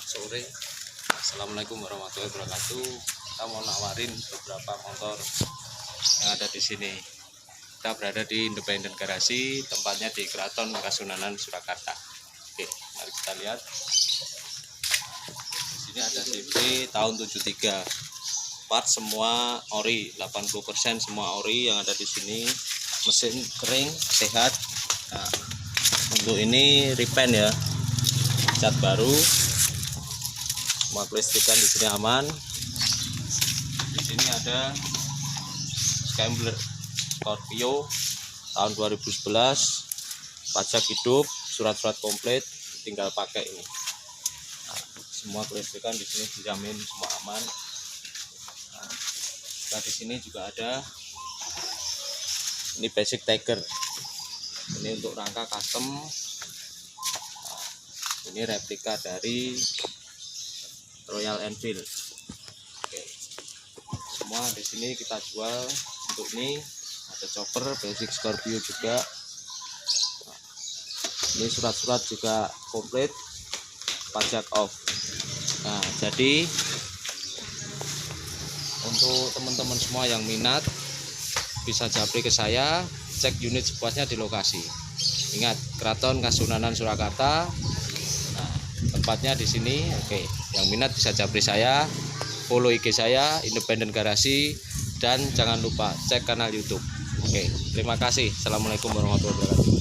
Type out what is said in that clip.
sore. Assalamualaikum warahmatullahi wabarakatuh. Kita mau nawarin beberapa motor yang ada di sini. Kita berada di Independen Garasi, tempatnya di Keraton Kasunanan Surakarta. Oke, mari kita lihat. Di sini ada CB tahun 73. Part semua ori, 80% semua ori yang ada di sini. Mesin kering, sehat. Nah, untuk ini repaint ya, cat baru. Semua kelistrikan di sini aman. Di sini ada Scrambler Scorpio tahun 2011, pajak hidup, surat-surat komplit, tinggal pakai ini. Nah, semua kelistrikan di sini dijamin semua aman. Nah, di sini juga ada ini basic Tiger. Ini untuk rangka custom. Nah, ini replika dari Royal Enfield. Oke. Semua di sini kita jual. Untuk ini ada chopper basic Scorpio juga. Nah, ini surat-surat juga komplit, pajak off. Nah, jadi untuk teman-teman semua yang minat bisa japri ke saya, cek unit sepuasnya di lokasi. Ingat, Keraton Kasunanan Surakarta. Nah, tempatnya di sini. Oke, yang minat bisa japri saya, follow IG saya Independen Garasi, dan jangan lupa cek kanal YouTube. Oke, terima kasih. Assalamualaikum warahmatullahi wabarakatuh.